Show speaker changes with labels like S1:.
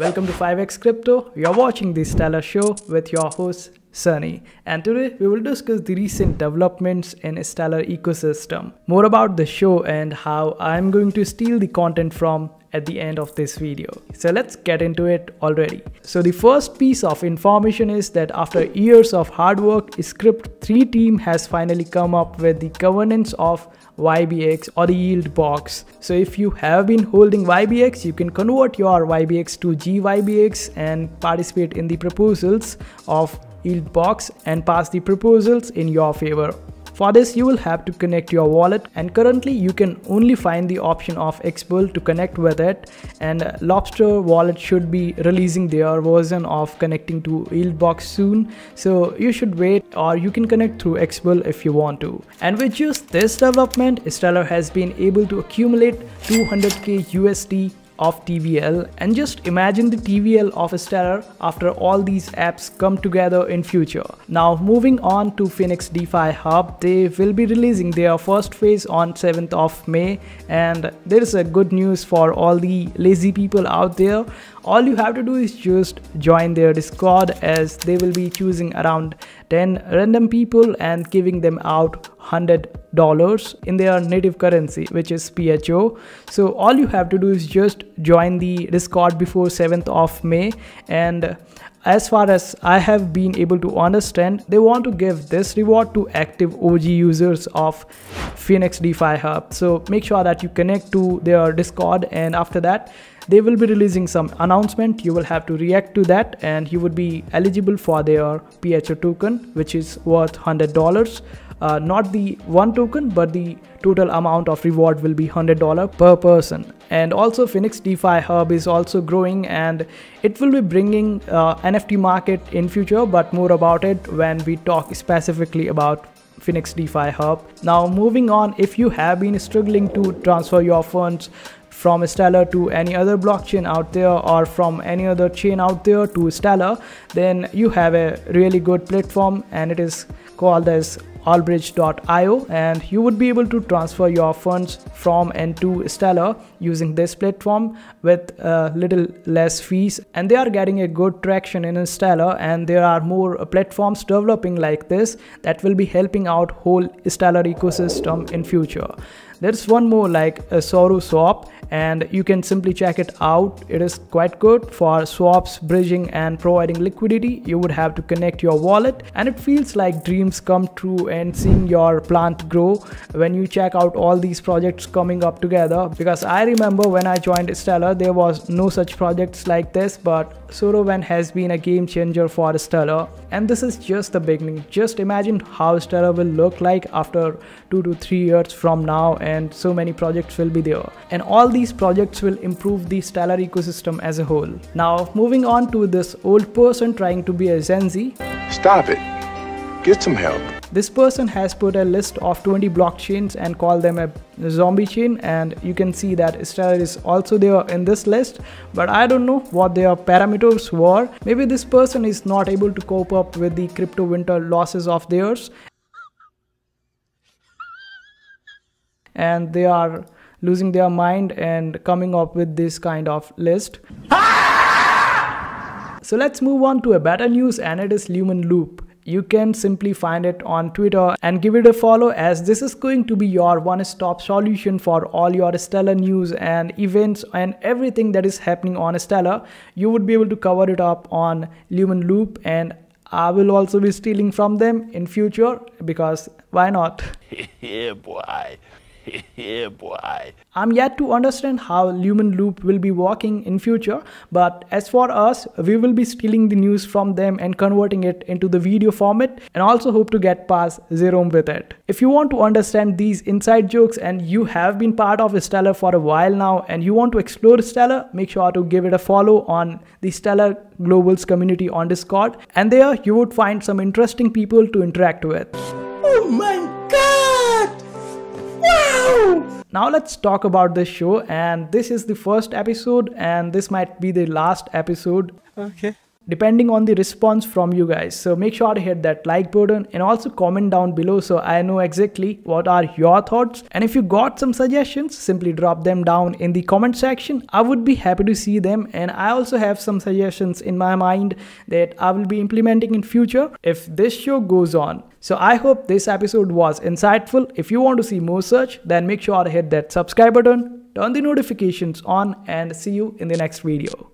S1: Welcome to 5x Crypto. You're watching the Stellar Show with your host Sunny, and today we will discuss the recent developments in Stellar ecosystem. More about the show and how I'm going to steal the content from at the end of this video. So let's get into it already. So the first piece of information is that after years of hard work, Script3 team has finally come up with the governance of YBX or the yield box. So if you have been holding YBX, you can convert your YBX to GYBX and participate in the proposals of yield box and pass the proposals in your favor. For this, you will have to connect your wallet, and currently you can only find the option of Xbull to connect with it, and Lobster wallet should be releasing their version of connecting to Yieldbox soon, so you should wait, or you can connect through Xbull if you want to. And with just this development, Stellar has been able to accumulate 200k USD of TVL, and just imagine the TVL of Stellar after all these apps come together in future. Now moving on to Fenix D5 Hub, they will be releasing their first phase on 7th of May, and there is a good news for all the lazy people out there. All you have to do is just join their Discord, as they will be choosing around 10 random people and giving them out $100 in their native currency, which is PHO. So all you have to do is just join the Discord before 7th of May, and as far as I have been able to understand, they want to give this reward to active OG users of Fenix D5 Hub. So make sure that you connect to their Discord, and after that they will be releasing some announcement. You will have to react to that, and you would be eligible for their PHO token, which is worth $100. Not the one token, but the total amount of reward will be $100 per person. And also Fenix D5 Hub is also growing, and it will be bringing NFT market in future, but more about it when we talk specifically about Fenix D5 Hub. Now moving on, if you have been struggling to transfer your funds from Stellar to any other blockchain out there, or from any other chain out there to Stellar, then you have a really good platform, and it is called as allbridge.io, and you would be able to transfer your funds from and to Stellar using this platform with little less fees. And they are getting a good traction in Stellar, and there are more platforms developing like this that will be helping out whole Stellar ecosystem in future. There's one more like a Soroban, and you can simply check it out. It is quite good for swaps, bridging, and providing liquidity. You would have to connect your wallet, and it feels like dreams come true and seeing your plant grow when you check out all these projects coming up together. Because I remember when I joined Stellar, there was no such projects like this, but Soroban has been a game changer for Stellar, and this is just the beginning. Just imagine how Stellar will look like after 2 to 3 years from now, and so many projects will be there, and all these projects will improve the Stellar ecosystem as a whole. Now moving on to this old person trying to be a Gen Z.
S2: Stop it. Get some help.
S1: This person has put a list of 20 blockchains and called them a zombie chain, and you can see that Stellar is also there in this list, but I don't know what their parameters were. Maybe this person is not able to cope up with the crypto winter losses of theirs, and they are losing their mind and coming up with this kind of list. So let's move on to a better news, and it is Lumen Loop. You can simply find it on Twitter and give it a follow, as this is going to be your one-stop solution for all your Stellar news and events and everything that is happening on Stellar. You would be able to cover it up on Lumen Loop, and I will also be stealing from them in future, because why not?
S2: Yeah, boy. Yeah, boy.
S1: I'm yet to understand how Lumen Loop will be working in future, but as for us, we will be stealing the news from them and converting it into the video format, and also hope to get past Jerome with it. If you want to understand these inside jokes, and you have been part of Stellar for a while now, and you want to explore Stellar, make sure to give it a follow on the Stellar Globals community on Discord, and there you would find some interesting people to interact with.
S3: Oh my god! Wow!
S1: Now let's talk about this show, and this is the first episode, and this might be the last episode.
S3: Okay.
S1: depending on the response from you guys. So make sure to hit that like button and also comment down below so I know exactly what are your thoughts. And if you got some suggestions, simply drop them down in the comment section. I would be happy to see them, and I also have some suggestions in my mind that I will be implementing in future if this show goes on. So I hope this episode was insightful. If you want to see more such, then make sure to hit that subscribe button, turn the notifications on, and see you in the next video.